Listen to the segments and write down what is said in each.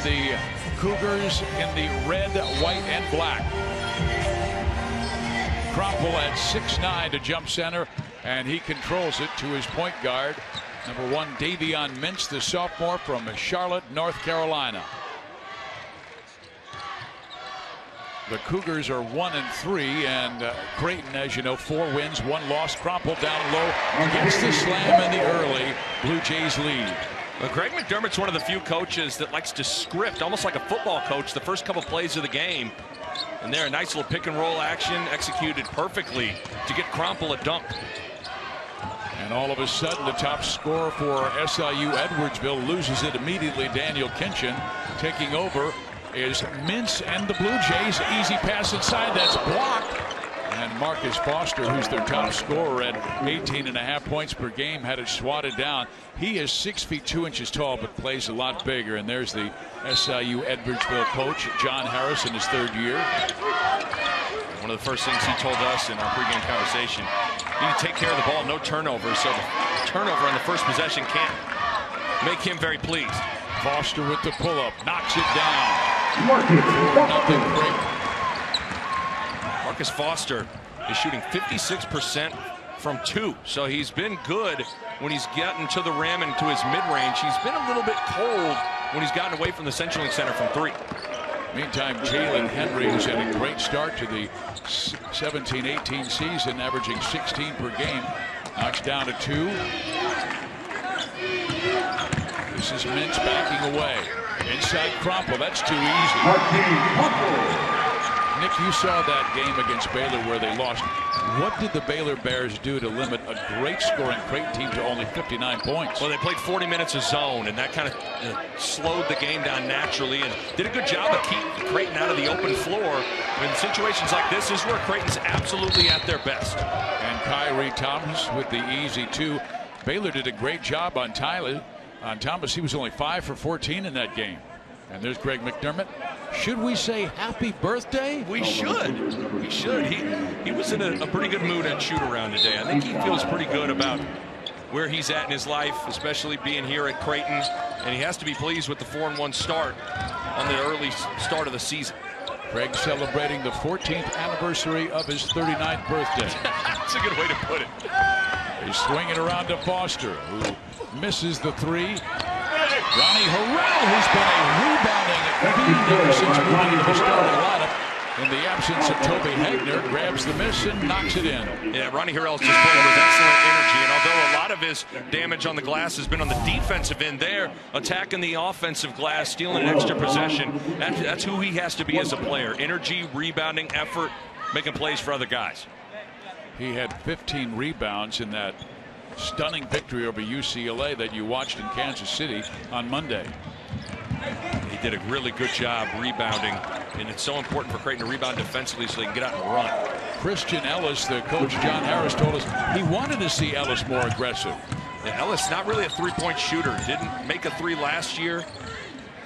the Cougars in the red, white, and black. Krompel at 6'9" to jump center, and he controls it to his point guard, number 1, Davion Mintz, the sophomore from Charlotte, North Carolina. The Cougars are 1-3, and Creighton, as you know, 4 wins, 1 loss. Krompel down low, gets the slam in the early Blue Jays lead. Well, Greg McDermott's one of the few coaches that likes to script, almost like a football coach, the first couple plays of the game. And there, a nice little pick and roll action executed perfectly to get Krompel a dunk. And all of a sudden, the top scorer for SIU Edwardsville loses it immediately. Daniel Kinchin taking over is Mintz and the Blue Jays. Easy pass inside, that's blocked. And Marcus Foster, who's their top scorer at 18.5 points per game, had it swatted down. He is 6 feet 2 inches tall, but plays a lot bigger. And there's the SIU Edwardsville coach, John Harris, in his 3rd year. One of the first things he told us in our pregame conversation, you need to take care of the ball, no turnovers. So the turnover on the first possession can't make him very pleased. Foster with the pull-up, knocks it down. 4-0 Creighton. Marcus Foster is shooting 56% from 2, so he's been good when he's gotten to the rim and to his mid-range. He's been a little bit cold when he's gotten away from the CenturyLink Center from 3. Meantime, Jalen Henry, who's had a great start to the 17-18 season, averaging 16 per game, knocks down to 2. This is Mintz backing away. Inside Krompel, that's too easy. Nick, you saw that game against Baylor where they lost. What did the Baylor Bears do to limit a great scoring Creighton team to only 59 points? Well, they played 40 minutes of zone, and that kind of slowed the game down naturally and did a good job of keeping Creighton out of the open floor. In situations like this is where Creighton's absolutely at their best. And Kyrie Thomas with the easy 2. Baylor did a great job on Thomas. He was only 5 for 14 in that game. And there's Greg McDermott. Should we say happy birthday? We should. We should. He was in a pretty good mood at shoot-around today. I think he feels pretty good about where he's at in his life, especially being here at Creighton. And he has to be pleased with the 4-1 start on the early start of the season. Greg celebrating the 14th anniversary of his 39th birthday. That's a good way to put it. He's swinging around to Foster, who misses the 3. Ronnie Harrell, who's been a rebounding fiend since moving into the starting lineup. In the absence of Toby Hagner, grabs the miss and knocks it in. Yeah, Ronnie Harrell's just playing with excellent energy, and although a lot of his damage on the glass has been on the defensive end there, attacking the offensive glass, stealing an extra possession, that's who he has to be as a player. Energy, rebounding, effort, making plays for other guys. He had 15 rebounds in that stunning victory over UCLA that you watched in Kansas City on Monday. He did a really good job rebounding, and it's so important for Creighton to rebound defensively so they can get out and run. Christian Ellis, the coach John Harris, told us he wanted to see Ellis more aggressive. Yeah, Ellis not really a three-point shooter. Didn't make a 3 last year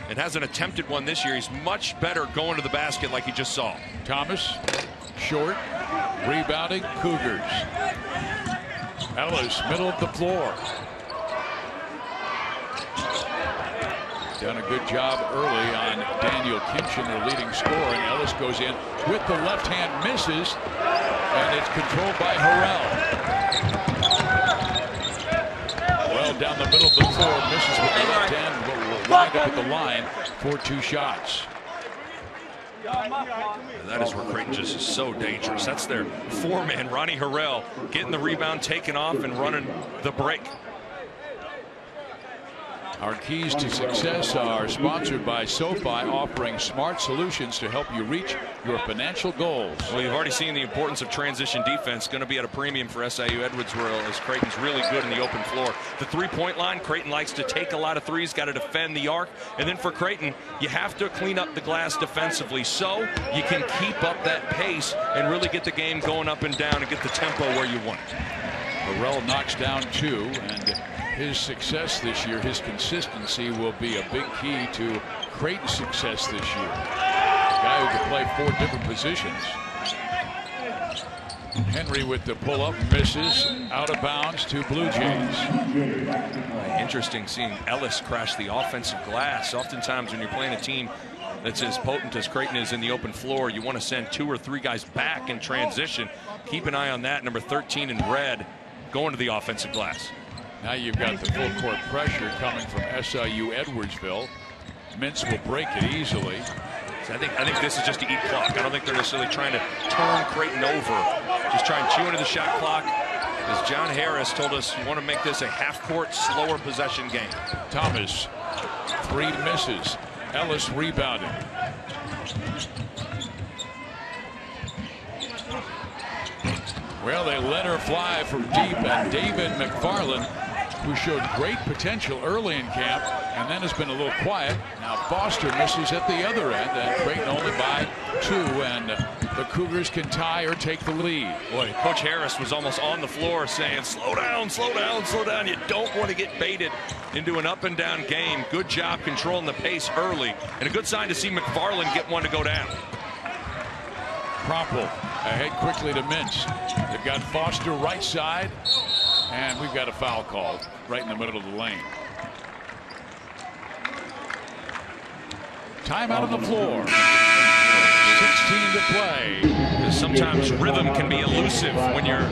and hasn't attempted one this year. He's much better going to the basket like he just saw. Thomas, short, rebounding, Cougars. Ellis, middle of the floor. Done a good job early on Daniel Kinchin, their leading scorer, and Ellis goes in with the left hand, misses, and it's controlled by Harrell. Well, down the middle of the floor, misses with the left hand, but will wind up at the line for 2 shots. That is where Creighton just is so dangerous. That's their 4-man, Ronnie Harrell, getting the rebound, taking off, and running the break. Our keys to success are sponsored by SoFi, offering smart solutions to help you reach your financial goals. Well, you've already seen the importance of transition defense. Going to be at a premium for SIU Edwardsville as Creighton's really good in the open floor. The 3-point line, Creighton likes to take a lot of threes, got to defend the arc. And then for Creighton, you have to clean up the glass defensively so you can keep up that pace and really get the game going up and down and get the tempo where you want it. Harrell knocks down 2, and his success this year, his consistency, will be a big key to Creighton's success this year. A guy who can play 4 different positions. Henry with the pull-up, misses, out of bounds to Blue Jays. Interesting seeing Ellis crash the offensive glass. Oftentimes when you're playing a team that's as potent as Creighton is in the open floor, you want to send 2 or 3 guys back in transition. Keep an eye on that. Number 13 in red going to the offensive glass. Now you've got the full court pressure coming from SIU Edwardsville. Mintz will break it easily. So I think this is just to eat clock. I don't think they're necessarily trying to turn Creighton over. Just try and chew into the shot clock. As John Harris told us, you want to make this a half-court, slower possession game. Thomas, 3 misses. Ellis rebounding. Well, they let her fly from deep, and David McFarland, who showed great potential early in camp and then has been a little quiet. Now Foster misses at the other end, and Creighton only by 2, and the Cougars can tie or take the lead. Boy, Coach Harris was almost on the floor saying, slow down, slow down, slow down. You don't want to get baited into an up and down game. Good job controlling the pace early, and a good sign to see McFarland get one to go down. Krompel ahead quickly to Mintz. They've got Foster right side, and we've got a foul called right in the middle of the lane. Timeout on the floor. 16 to play. Because sometimes rhythm can be elusive when you're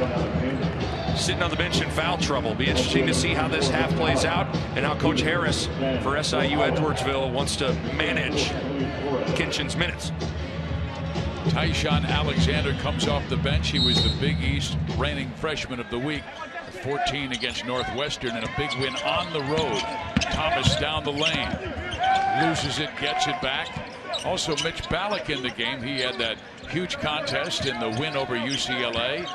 sitting on the bench in foul trouble. Be interesting to see how this half plays out and how Coach Harris for SIU Edwardsville wants to manage Kinchin's minutes. Tyshawn Alexander comes off the bench. He was the Big East reigning freshman of the week. 14 against Northwestern and a big win on the road. Thomas down the lane. Loses it, gets it back. Also Mitch Ballack in the game. He had that huge contest in the win over UCLA.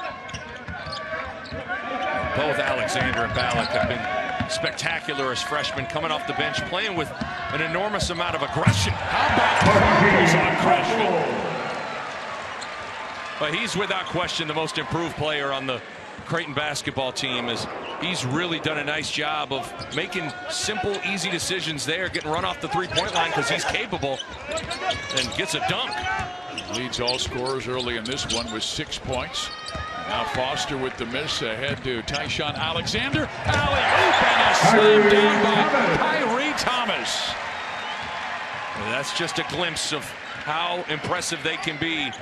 Both Alexander and Ballack have been spectacular as freshmen coming off the bench, playing with an enormous amount of aggression. How about Krompel's aggression? But he's without question the most improved player on the Creighton basketball team, as he's really done a nice job of making simple, easy decisions there, getting run off the 3-point line because he's capable, and gets a dunk. Leads all scorers early in this one with 6 points. Now Foster with the miss, ahead to Tyshawn Alexander. Alley-oop and a slam down by Tyree Thomas. Well, that's just a glimpse of how impressive they can be.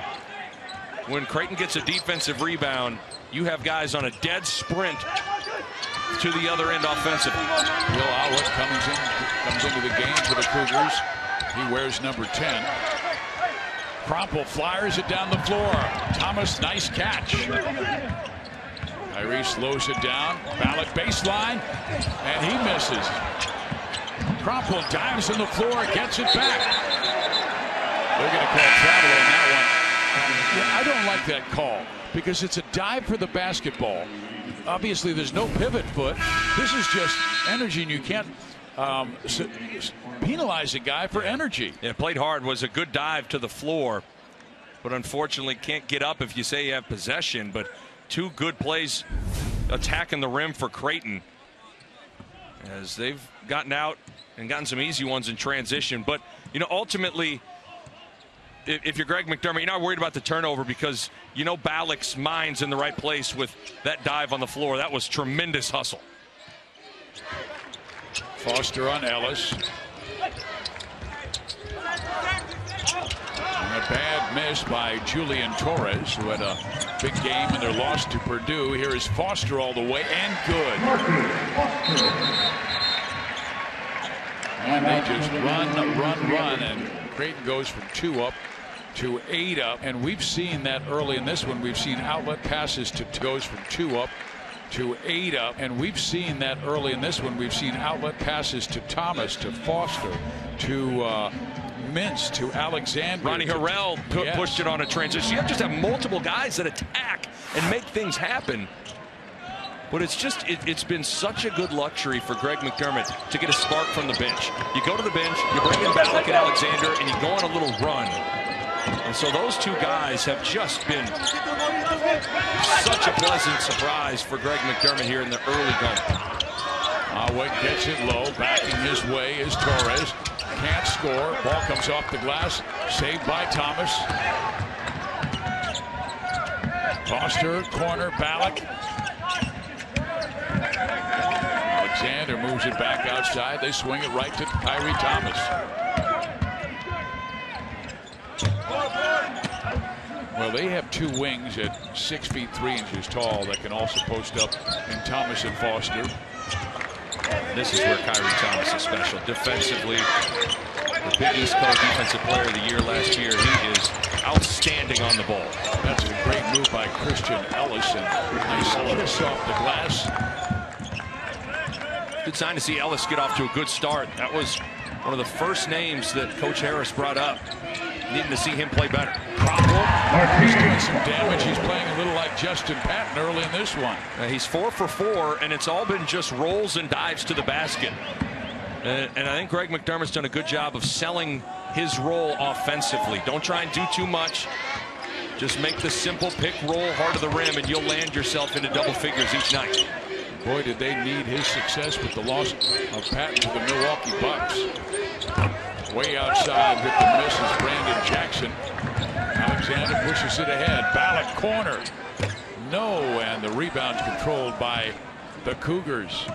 When Creighton gets a defensive rebound, you have guys on a dead sprint to the other end offensively. Will Alwick comes into the game for the Cougars. He wears number 10. Krompel flyers it down the floor. Thomas, nice catch. Tyree slows it down. Ballack baseline, and he misses. Krompel dives on the floor, gets it back. They're going to call travel on that one. Yeah, I don't like that call because it's a dive for the basketball. Obviously, there's no pivot foot. This is just energy, and you can't penalize a guy for energy. Yeah, played hard, was a good dive to the floor, but unfortunately can't get up if you say you have possession. But 2 good plays attacking the rim for Creighton, as they've gotten out and gotten some easy ones in transition. But, you know, ultimately, if you're Greg McDermott, you're not worried about the turnover because you know Ballack's mind's in the right place with that dive on the floor. That was tremendous hustle. Foster on Ellis. And a bad miss by Julian Torres, who had a big game in their loss to Purdue. Here is Foster all the way, and good. And they just run, and Creighton goes from 2 up to 8 up, and we've seen that early in this one. We've seen outlet passes to goes from 2 up to 8 up, and we've seen that early in this one. We've seen outlet passes to Thomas, to Foster, to Mintz, to Alexander. Ronnie Harrell pushed it on a transition. You just have multiple guys that attack and make things happen. But it's been such a good luxury for Greg McDermott to get a spark from the bench. You go to the bench, you bring in Ballack and Alexander, and you go on a little run. And so those 2 guys have just been such a pleasant surprise for Greg McDermott here in the early going. Alwick gets it low. Backing his way is Torres. Can't score. Ball comes off the glass. Saved by Thomas. Foster, corner, Ballack. Alexander moves it back outside. They swing it right to Kyrie Thomas. Well, they have two wings at 6 feet 3 inches tall that can also post up in Thomas and Foster. This is where Kyrie Thomas is special. Defensively, the Big East Coast Defensive Player of the Year last year. He is outstanding on the ball. That's a great move by Christian Ellis, and nice kiss off the glass. Good sign to see Ellis get off to a good start. That was one of the first names that Coach Harris brought up. Needing to see him play better. He's doing some damage. He's playing a little like Justin Patton early in this one. He's 4 for 4, and it's all been just rolls and dives to the basket. And I think Greg McDermott's done a good job of selling his role offensively. Don't try and do too much. Just make the simple pick, roll, hard to the rim, and you'll land yourself into double figures each night. Boy, did they need his success with the loss of Patton to the Milwaukee Bucks. Way outside with the miss is Brandon Jackson. Alexander pushes it ahead. Ballack corner. No, and the rebound's controlled by the Cougars.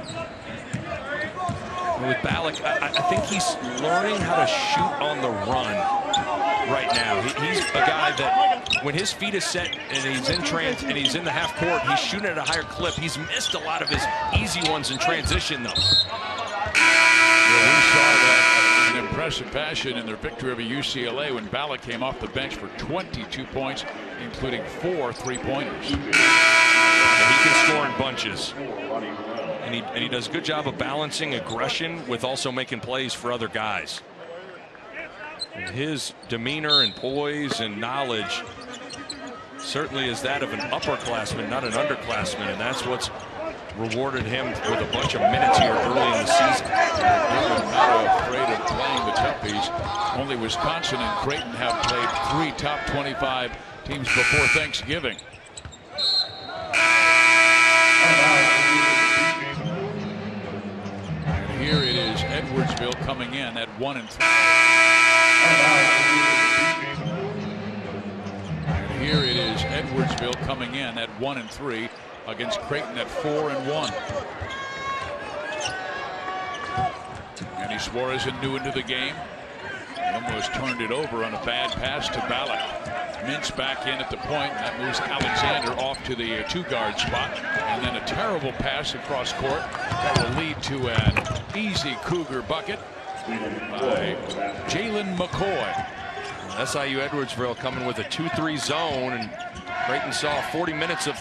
With Ballack, I think he's learning how to shoot on the run right now. He's a guy that when his feet is set and he's in the half court, he's shooting at a higher clip. He's missed a lot of his easy ones in transition, though. Well, we saw that in impressive fashion in their victory over UCLA when Ballack came off the bench for 22 points, including 4 3-pointers. He can score in bunches. And he does a good job of balancing aggression with also making plays for other guys. And his demeanor and poise and knowledge certainly is that of an upperclassman, not an underclassman, and that's what's rewarded him with a bunch of minutes here early in the season. They're not afraid of playing the toughies. Only Wisconsin and Creighton have played 3 top 25 teams before Thanksgiving. Here it is, Edwardsville coming in at 1-3. And here it is, Edwardsville coming in at 1-3 against Creighton at 4-1. And Suarez new into the game. Almost turned it over on a bad pass to Ballack. Mintz back in at the point. That moves Alexander off to the 2-guard spot. And then a terrible pass across court that will lead to an easy Cougar bucket by Jalen McCoy. SIU Edwardsville coming with a 2-3 zone, and Creighton saw 40 minutes of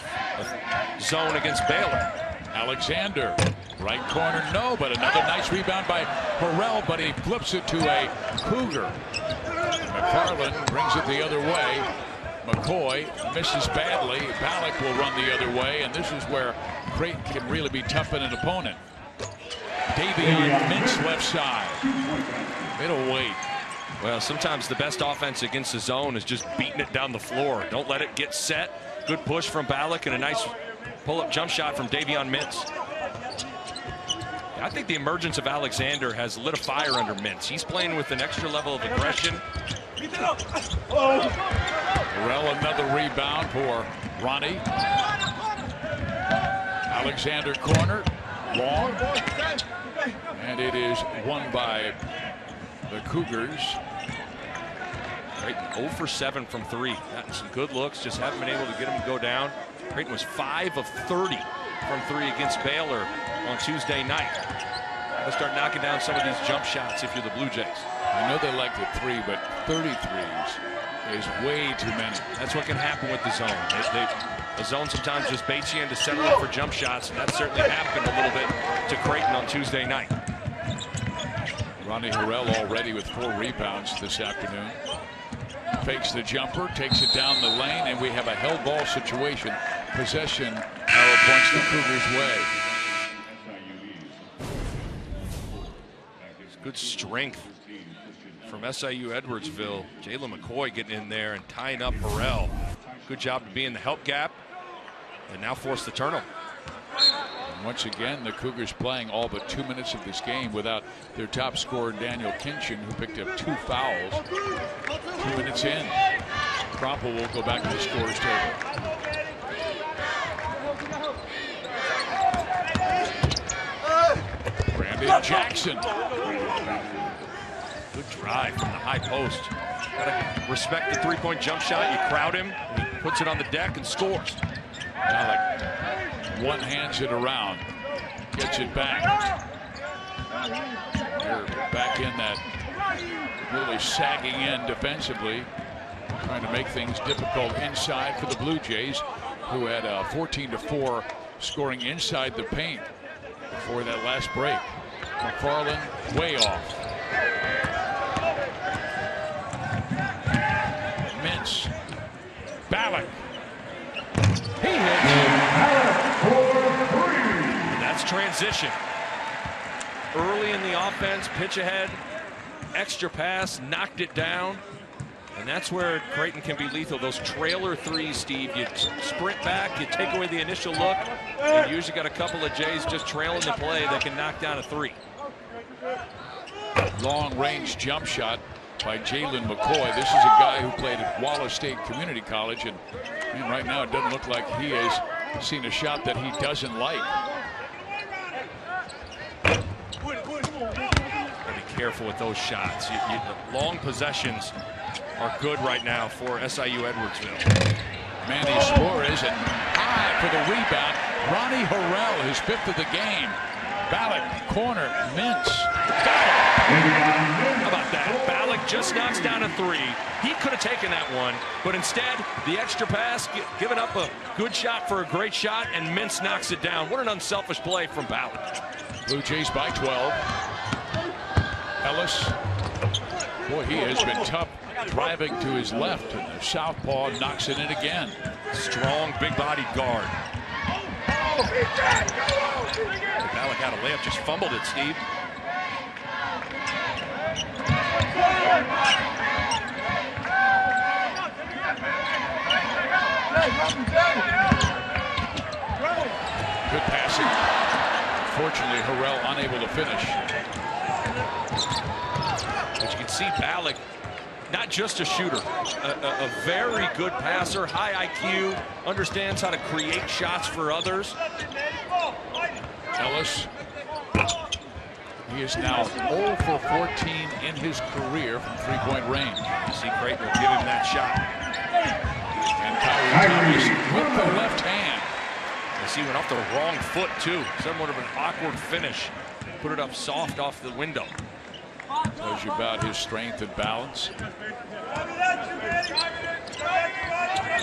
zone against Baylor. Alexander, right corner, no, but another nice rebound by Harrell, but he flips it to a Cougar. McFarland brings it the other way. McCoy misses badly. Ballack will run the other way, and this is where Creighton can really be tough on an opponent. Davion Mintz left side. It'll wait. Well, sometimes the best offense against the zone is just beating it down the floor. Don't let it get set. Good push from Ballack and a nice pull-up jump shot from Davion Mintz. I think the emergence of Alexander has lit a fire under Mintz. He's playing with an extra level of aggression. Harrell, another rebound for Ronnie. Alexander corner, long, and it is won by the Cougars. Creighton 0 for 7 from 3. Gotten some good looks, just haven't been able to get him to go down. Creighton was 5 of 30 from 3 against Baylor on Tuesday night. Got to start knocking down some of these jump shots if you're the Blue Jays. I know they like the 3, but 33s is way too many. That's what can happen with the zone. The zone sometimes just baits you into settling for jump shots, and that certainly happened a little bit to Creighton on Tuesday night. Ronnie Harrell already with 4 rebounds this afternoon. Fakes the jumper, takes it down the lane, and we have a held ball situation. Possession arrow points the Cougars' way. Good strength from SIU Edwardsville. Jalen McCoy getting in there and tying up Harrell. Good job to be in the help gap and now force the turnover. And once again, the Cougars playing all but 2 minutes of this game without their top scorer, Daniel Kinchin, who picked up 2 fouls. 2 minutes in. Cropple will go back to the scorer's table. Jackson. Good drive from the high post. Gotta respect the three-point jump shot. You crowd him, and he puts it on the deck and scores. Alec one hands it around, gets it back. They're back in that really sagging in defensively, trying to make things difficult inside for the Blue Jays, who had a 14-4 scoring inside the paint before that last break. McFarland way off. Mintz. Ballack. He hits. That's transition. Early in the offense, pitch ahead, extra pass, knocked it down. And that's where Creighton can be lethal. Those trailer threes, Steve. You sprint back, you take away the initial look, and you usually got a couple of Jays just trailing the play that can knock down a three. Long range jump shot by Jalen McCoy. This is a guy who played at Wallace State Community College, and right now it doesn't look like he has seen a shot that he doesn't like. Gotta be careful with those shots. Long possessions are good right now for SIU Edwardsville. Manny Suarez and high for the rebound. Ronnie Harrell, his 5th of the game. Ballack, corner, Mintz. Got it. How about that? Ballack just knocks down a three. He could have taken that one, but instead, the extra pass, giving up a good shot for a great shot, and Mintz knocks it down. What an unselfish play from Ballack. Blue Jays by 12. Ellis. Boy, he has been tough driving to his left, and the southpaw knocks it in again. Strong, big-bodied guard. Ballack had a layup, just fumbled it, Steve. Good passing. Fortunately, Harrell unable to finish. But you can see Ballack, not just a shooter, a very good passer, high IQ, understands how to create shots for others. Ellis. He is now 0 for 14 in his career from three-point range. You see Creighton will give him that shot. And Kyrie Thomas with the left hand. You see, he went off the wrong foot, too. Some would have an awkward finish. Put it up soft off the window. Tells you about his strength and balance.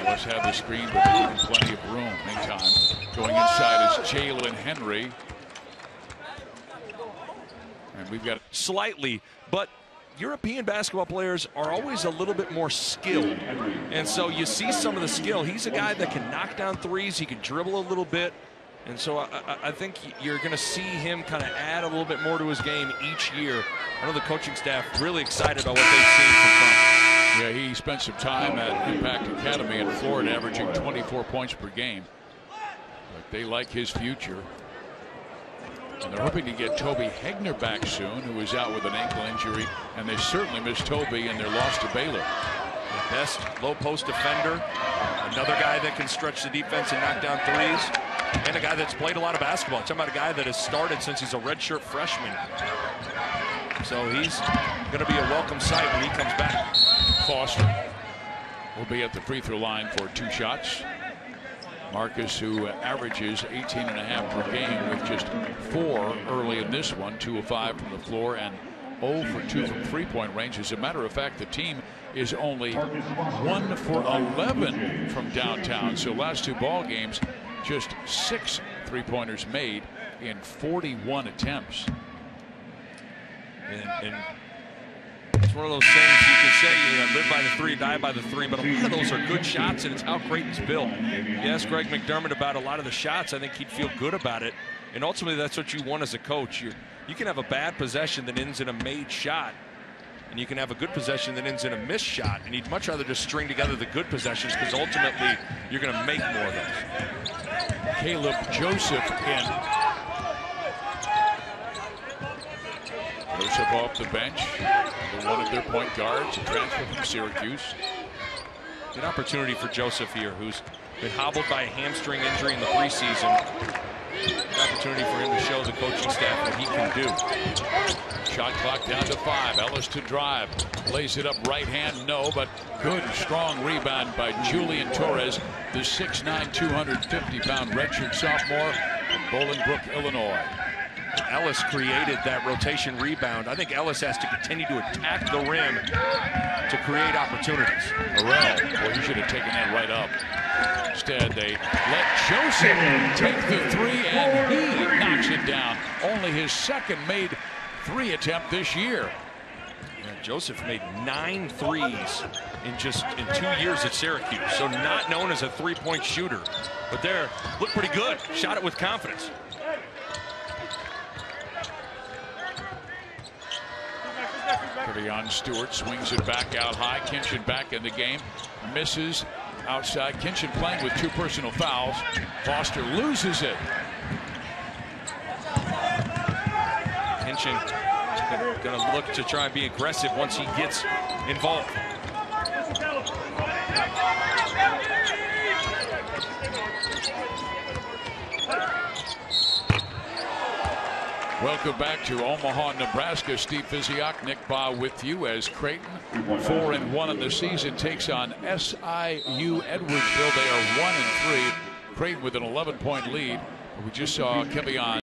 Let's have the screen, but there's plenty of room. Meantime, going inside is Jalen Henry. And we've got slightly, but European basketball players are always a little bit more skilled. And so you see some of the skill. He's a guy that can knock down threes. He can dribble a little bit. And so I think you're going to see him kind of add a little bit more to his game each year. I know the coaching staff really excited about what they've seen from Trump. Yeah, he spent some time at Impact Academy in Florida, averaging 24 points per game. But they like his future. And they're hoping to get Toby Hegner back soon, who is out with an ankle injury. And they certainly miss Toby in their loss to Baylor. The best low post defender. Another guy that can stretch the defense and knock down threes. And a guy that's played a lot of basketball. Talking about a guy that has started since he's a redshirt freshman. So he's going to be a welcome sight when he comes back. Foster will be at the free throw line for 2 shots. Marcus, who averages 18.5 per game with just 4 early in this one, 2 of 5 from the floor and 0 for 2 from three-point range. As a matter of fact, the team is only 1 for 11 from downtown. So last 2 ball games, just 6 three-pointers made in 41 attempts. And it's one of those things you can say, live by the 3, die by the 3, but a lot of those are good shots, and it's how Creighton's built. You ask Greg McDermott about a lot of the shots, I think he'd feel good about it. And ultimately, that's what you want as a coach. You can have a bad possession that ends in a made shot, and you can have a good possession that ends in a missed shot, and you'd much rather just string together the good possessions because ultimately you're going to make more of those. Caleb Joseph in. Joseph off the bench. One of their point guards, a transfer from Syracuse. Good opportunity for Joseph here, who's been hobbled by a hamstring injury in the preseason. Opportunity for him to show the coaching staff what he can do. Shot clock down to 5. Ellis to drive. Lays it up right hand. No, but good, strong rebound by Julian Torres, the 6'9", 250-pound redshirt sophomore from Bolingbrook, Illinois. Ellis created that rotation rebound. I think Ellis has to continue to attack the rim to create opportunities. Harrell, well, he should have taken that right up. Instead, they let Joseph take the 3, and he knocks it down. Only his second made 3 attempt this year. Yeah, Joseph made 9 threes in 2 years at Syracuse, so not known as a three-point shooter, but there looked pretty good. Shot it with confidence. Kevion Stewart swings it back out high. Kinchin back in the game. Misses outside. Kinchin playing with 2 personal fouls. Foster loses it. Kinchin going to look to try and be aggressive once he gets involved. Welcome back to Omaha, Nebraska. Steve Physiak, Nick Baugh with you as Creighton, 4-1 in the season, takes on SIU Edwardsville. They are 1-3. Creighton with an 11-point lead. We just saw Kevion